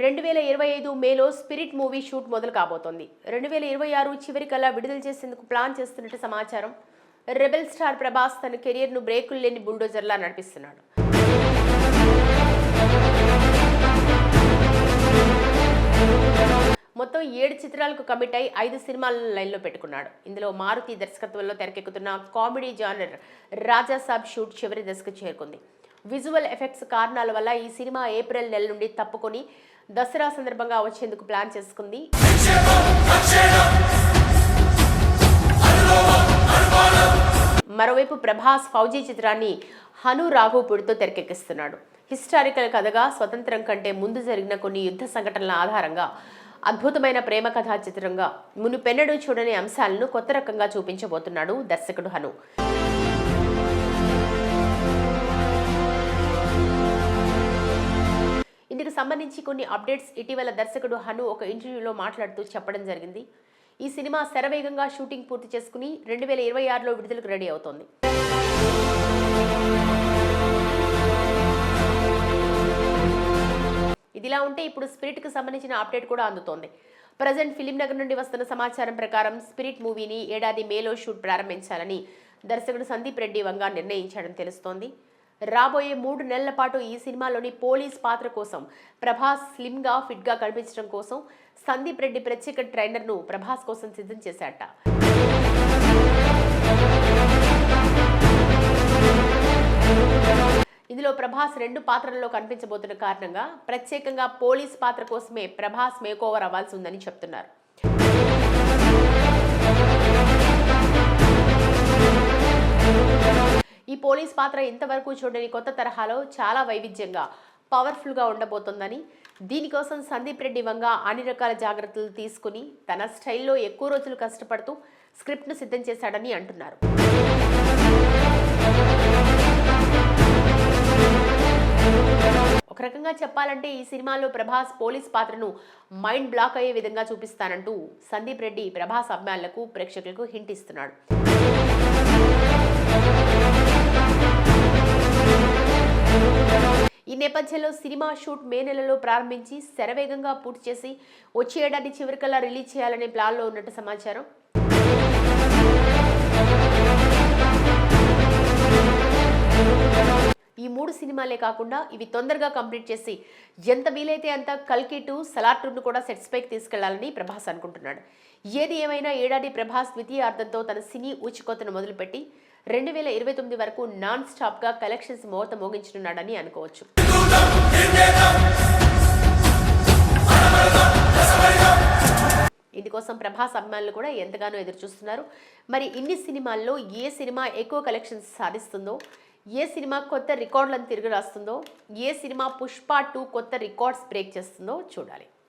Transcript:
2025 మేలో spirit movie shoot మొదలు కాబోతోంది. 2026 చివరికల్లా విడుదల చేసేందుకు ప్లాన్ చేస్తున్నట్టు సమాచారం. రెబెల్ స్టార్ ప్రభాస్ తన కెరియర్ను బ్రేకులు లేని బుల్డోజర్లా నడిపిస్తున్నాడు. మొత్తం 7 చిత్రాలకు కమిట్ అయి 5 సినిమాలను లైన్లో పెట్టుకున్నాడు. ఇందులో మారుతి దర్శకత్వంలో తెరకెక్కుతున్న కామెడీ జానర్ రాజాసాబ్ షూట్ చివరి దశకు చేరుకుంది. విజువల్ ఎఫెక్ట్స్ కారణాల వల్ల ఈ సినిమా ఏప్రిల్ నెల నుండి తప్పుకొని దసరా సందర్భంగా వచ్చేందుకు ప్లాన్ చేసుకుంది. మరోవైపు ప్రభాస్ ఫౌజీ చిత్రాన్ని హను రాఘవ్పూడితో తెరకెక్కిస్తున్నాడు. హిస్టారికల్ కథగా స్వతంత్రం కంటే ముందు జరిగిన కొన్ని యుద్ధ సంఘటనల ఆధారంగా అద్భుతమైన ప్రేమ కథా చిత్రంగా మునుపెన్నడూ చూడని అంశాలను కొత్త రకంగా చూపించబోతున్నాడు దర్శకుడు హను. ఇందుకు సంబంధించి కొన్ని అప్డేట్స్ ఇటీవల దర్శకుడు హను ఒక ఇంటర్వ్యూలో మాట్లాడుతూ చెప్పడం జరిగింది. ఈ సినిమా శరవేగంగా షూటింగ్ పూర్తి చేసుకుని 2026లో విడుదలకు రెడీ అవుతోంది. ఇదిలా ఉంటే ఇప్పుడు స్పిరిట్కి సంబంధించిన అప్డేట్ కూడా అందుతోంది. ప్రజెంట్ ఫిలిం నగర్ నుండి వస్తున్న సమాచారం ప్రకారం స్పిరిట్ మూవీని ఏడాది మేలో షూట్ ప్రారంభించాలని దర్శకుడు సందీప్ రెడ్డి వంగా నిర్ణయించాడని తెలుస్తోంది. రాబోయే 3 నెలల పాటు ఈ సినిమాలోని పోలీస్ పాత్ర కోసం ప్రభాస్ స్లిమ్గా ఫిట్గా కనిపించడం కోసం సందీప్ రెడ్డి ప్రత్యేక ట్రైనర్ను ప్రభాస్ కోసం సిద్ధం చేశాట. ఇందులో ప్రభాస్ 2 పాత్రల్లో కనిపించబోతున్న కారణంగా ప్రత్యేకంగా పోలీస్ పాత్ర కోసమే ప్రభాస్ మేకోవర్ అవ్వాల్సి ఉందని చెప్తున్నారు. ఈ పోలీస్ పాత్ర ఇంతవరకు చూడని కొత్త తరహాలో చాలా వైవిధ్యంగా పవర్ఫుల్గా ఉండబోతోందని, దీనికోసం సందీప్ రెడ్డి వంగ అన్ని రకాల జాగ్రత్తలు తీసుకుని తన స్టైల్లో ఎక్కువ రోజులు కష్టపడుతూ స్క్రిప్ట్ను సిద్ధం చేశాడని అంటున్నారు. ఒక రకంగా చెప్పాలంటే ఈ సినిమాలో ప్రభాస్ పోలీస్ పాత్రను మైండ్ బ్లాక్ అయ్యే విధంగా చూపిస్తానంటూ సందీప్ రెడ్డి ప్రభాస్ అభిమానులకు ప్రేక్షకులకు హింట్ ఇస్తున్నాడు. ఈ నేపథ్యంలో సినిమా షూట్ మే నెలలో ప్రారంభించి శరవేగంగా పూర్తి చేసి వచ్చే ఏడాది చివరికల్లా రిలీజ్ చేయాలనే ప్లాన్లో ఉన్నట్టు సమాచారం. ఈ 3 సినిమాలే కాకుండా ఇవి తొందరగా కంప్లీట్ చేసి ఎంత వీలైతే అంత కల్కి 2, సలార్ 2ను కూడా సెట్స్ పైకి తీసుకెళ్లాలని ప్రభాస్ అనుకుంటున్నాడు. ఏది ఏమైనా ఏడాది ప్రభాస్ ద్వితీయార్థంతో తన సినీ ఊచికోతను మొదలుపెట్టి 2029 వరకు నాన్ స్టాప్గా కలెక్షన్స్ మోత మోగించనున్నాడని అనుకోవచ్చు. ఇందుకోసం ప్రభాస్ అభిమానులు కూడా ఎంతగానో ఎదురు చూస్తున్నారు. మరి ఇన్ని సినిమాల్లో ఏ సినిమా ఎక్కువ కలెక్షన్స్ సాధిస్తుందో, ఏ సినిమా కొత్త రికార్డులను తిరిగి రాస్తుందో, ఏ సినిమా పుష్ప 2 కొత్త రికార్డ్స్ బ్రేక్ చేస్తుందో చూడాలి.